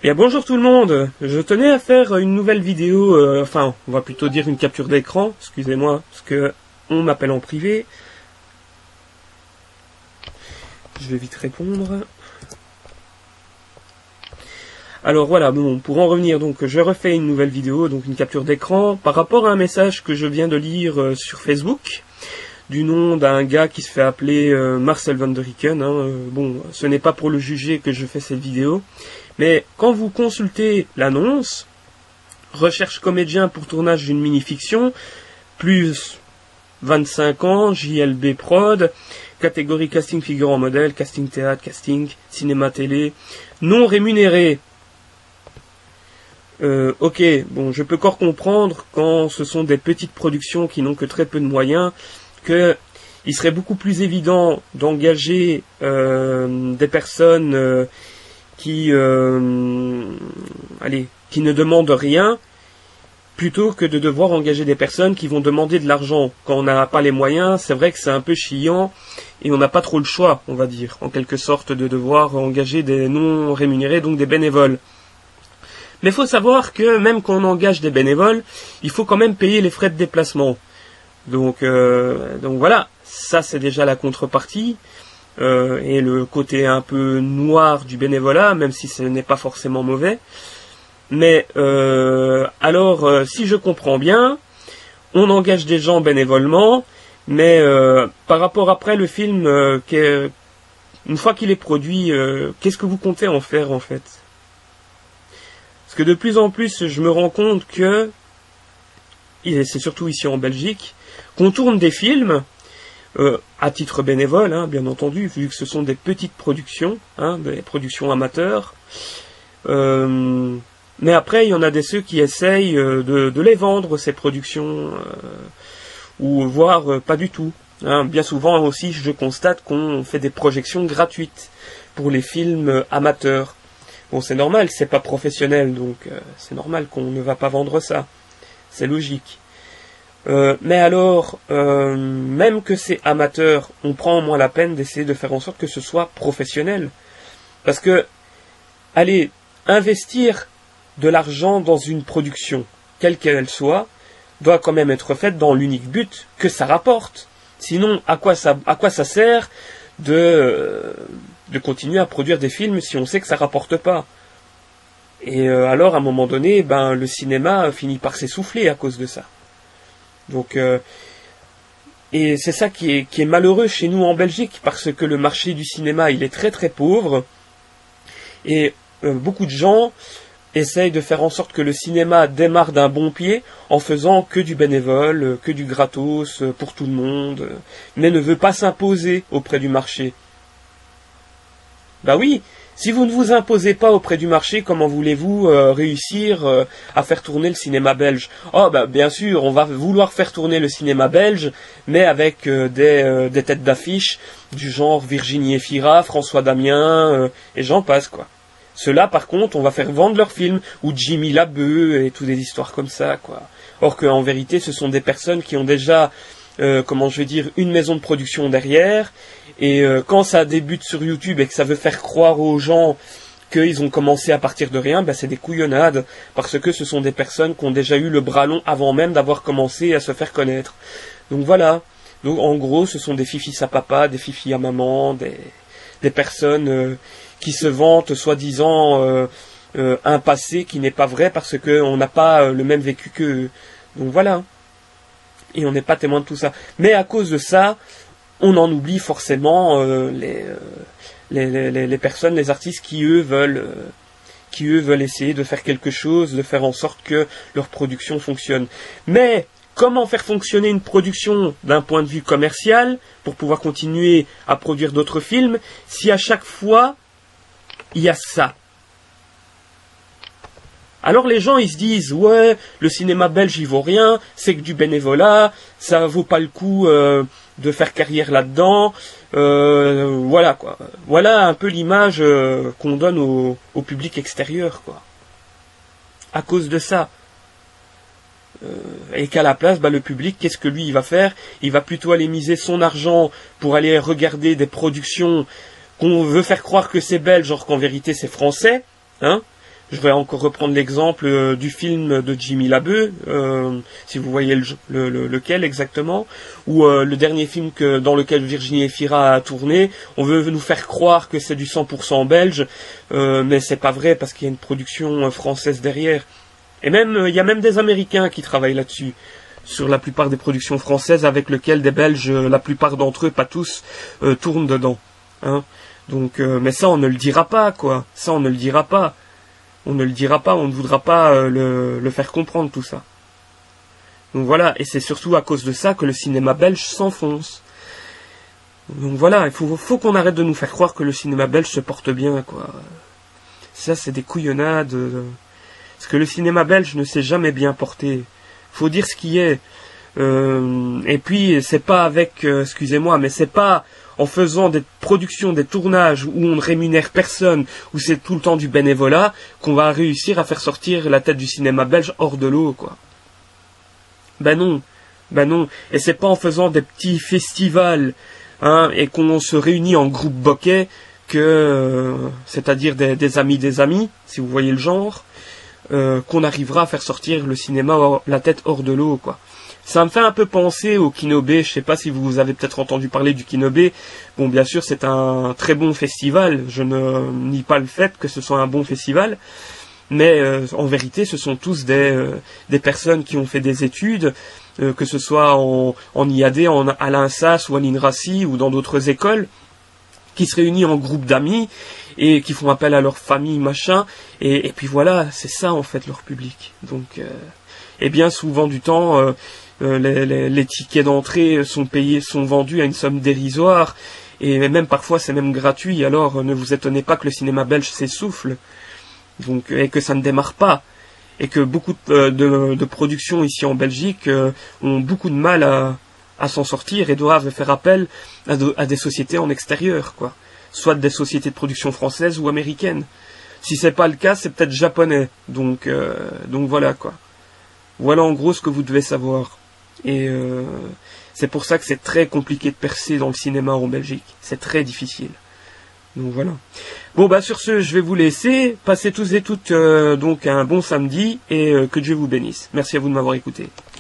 Bien, bonjour tout le monde. Je tenais à faire une nouvelle vidéo, enfin, on va plutôt dire une capture d'écran, excusez-moi, parce que on m'appelle en privé. Je vais vite répondre. Alors voilà, bon, pour en revenir, donc je refais une nouvelle vidéo, donc une capture d'écran, par rapport à un message que je viens de lire sur Facebook, du nom d'un gars qui se fait appeler Marcel van der Rieken. Bon, ce n'est pas pour le juger que je fais cette vidéo, mais quand vous consultez l'annonce, recherche comédien pour tournage d'une mini-fiction, plus 25 ans, JLB Prod, catégorie casting figurant modèle, casting théâtre, casting, cinéma télé, non rémunéré. Ok, bon, je peux encore comprendre quand ce sont des petites productions qui n'ont que très peu de moyens, que il serait beaucoup plus évident d'engager des personnes qui ne demandent rien, plutôt que de devoir engager des personnes qui vont demander de l'argent. Quand on n'a pas les moyens, c'est vrai que c'est un peu chiant, et on n'a pas trop le choix, on va dire, en quelque sorte, de devoir engager des non rémunérés, donc des bénévoles. Mais il faut savoir que même quand on engage des bénévoles, il faut quand même payer les frais de déplacement. Donc voilà, ça c'est déjà la contrepartie, et le côté un peu noir du bénévolat, même si ce n'est pas forcément mauvais. Mais si je comprends bien, on engage des gens bénévolement, mais par rapport après le film, une fois qu'il est produit, qu'est-ce que vous comptez en faire en fait? Parce que de plus en plus, je me rends compte que, et c'est surtout ici en Belgique, qu'on tourne des films, à titre bénévole, bien entendu, vu que ce sont des petites productions, des productions amateurs. Mais après, il y en a ceux qui essayent de les vendre, ces productions, ou voire pas du tout. Bien souvent aussi, je constate qu'on fait des projections gratuites pour les films amateurs. Bon, c'est normal, c'est pas professionnel, donc c'est normal qu'on ne va pas vendre ça. C'est logique. Mais alors, même que c'est amateur, on prend au moins la peine d'essayer de faire en sorte que ce soit professionnel. Parce que, allez, investir de l'argent dans une production, quelle qu'elle soit, doit quand même être faite dans l'unique but que ça rapporte. Sinon, à quoi ça sert de continuer à produire des films si on sait que ça rapporte pas? Et alors, à un moment donné, le cinéma finit par s'essouffler à cause de ça. Donc, et c'est ça qui est malheureux chez nous en Belgique, parce que le marché du cinéma, il est très très pauvre, et beaucoup de gens essayent de faire en sorte que le cinéma démarre d'un bon pied en faisant que du bénévole, que du gratos pour tout le monde, mais ne veut pas s'imposer auprès du marché. Bah oui, si vous ne vous imposez pas auprès du marché, comment voulez-vous réussir à faire tourner le cinéma belge? Oh bah bien sûr, on va vouloir faire tourner le cinéma belge, mais avec des têtes d'affiche du genre Virginie Efira, François Damien, et j'en passe quoi. Ceux-là, par contre, on va faire vendre leurs films, ou Jimmy Labeu, et toutes des histoires comme ça, quoi. Or qu'en vérité, ce sont des personnes qui ont déjà, une maison de production derrière, et quand ça débute sur YouTube et que ça veut faire croire aux gens qu'ils ont commencé à partir de rien, c'est des couillonnades, parce que ce sont des personnes qui ont déjà eu le bras long avant même d'avoir commencé à se faire connaître. Donc voilà. Donc en gros, ce sont des fifis à papa, des fifis à maman, des personnes qui se vantent soi-disant un passé qui n'est pas vrai parce qu'on n'a pas le même vécu qu'eux. Donc voilà. Et on n'est pas témoin de tout ça. Mais à cause de ça, on en oublie forcément les personnes, les artistes qui eux veulent essayer de faire quelque chose, de faire en sorte que leur production fonctionne. Mais comment faire fonctionner une production d'un point de vue commercial pour pouvoir continuer à produire d'autres films si à chaque fois il y a ça? Alors les gens ils se disent ouais, le cinéma belge il vaut rien, c'est que du bénévolat, ça vaut pas le coup de faire carrière là-dedans, voilà quoi. Voilà un peu l'image qu'on donne au public extérieur quoi. À cause de ça. Et qu'à la place, le public, qu'est-ce que lui il va faire? Il va plutôt aller miser son argent pour aller regarder des productions qu'on veut faire croire que c'est belge, alors qu'en vérité c'est français, Je vais encore reprendre l'exemple du film de Jimmy Labeu, si vous voyez lequel exactement, ou le dernier film dans lequel Virginie Efira a tourné. On veut nous faire croire que c'est du 100% belge, mais c'est pas vrai parce qu'il y a une production française derrière. Et même, il y a même des Américains qui travaillent là-dessus, sur la plupart des productions françaises avec lesquelles des Belges, la plupart d'entre eux, pas tous, tournent dedans. Hein. Donc, mais ça, on ne le dira pas, quoi. Ça, on ne le dira pas. On ne le dira pas, on ne voudra pas le faire comprendre, tout ça. Donc voilà, et c'est surtout à cause de ça que le cinéma belge s'enfonce. Donc voilà, il faut qu'on arrête de nous faire croire que le cinéma belge se porte bien, quoi. Ça, c'est des couillonnades. Parce que le cinéma belge ne s'est jamais bien porté. Faut dire ce qui est. Et puis, c'est pas avec, excusez-moi, mais c'est pas en faisant des productions, des tournages où on ne rémunère personne, où c'est tout le temps du bénévolat, qu'on va réussir à faire sortir la tête du cinéma belge hors de l'eau, quoi. Ben non. Et c'est pas en faisant des petits festivals, hein, et qu'on se réunit en groupe bokeh, c'est-à-dire des amis, si vous voyez le genre, qu'on arrivera à faire sortir le cinéma la tête hors de l'eau, quoi. Ça me fait un peu penser au Kinobé. Je sais pas si vous avez peut-être entendu parler du Kinobé. Bon, bien sûr, c'est un très bon festival. Je ne nie pas le fait que ce soit un bon festival. Mais en vérité, ce sont tous des personnes qui ont fait des études, que ce soit en IAD, à l'INSAS ou à l'INRACI ou dans d'autres écoles, qui se réunissent en groupe d'amis et qui font appel à leur famille, machin. Et puis voilà, c'est ça en fait leur public. Donc, et bien souvent du temps... les tickets d'entrée sont vendus à une somme dérisoire, et même parfois c'est même gratuit, alors ne vous étonnez pas que le cinéma belge s'essouffle, donc, et que ça ne démarre pas, et que beaucoup de productions ici en Belgique ont beaucoup de mal à s'en sortir et doivent faire appel à des sociétés en extérieur, quoi. Soit des sociétés de production françaises ou américaines. Si c'est pas le cas, c'est peut-être japonais, donc voilà, quoi. Voilà en gros ce que vous devez savoir. Et c'est pour ça que c'est très compliqué de percer dans le cinéma en Belgique. C'est très difficile. Donc voilà. Bon bah sur ce, je vais vous laisser. Passez tous et toutes donc un bon samedi et que Dieu vous bénisse. Merci à vous de m'avoir écouté.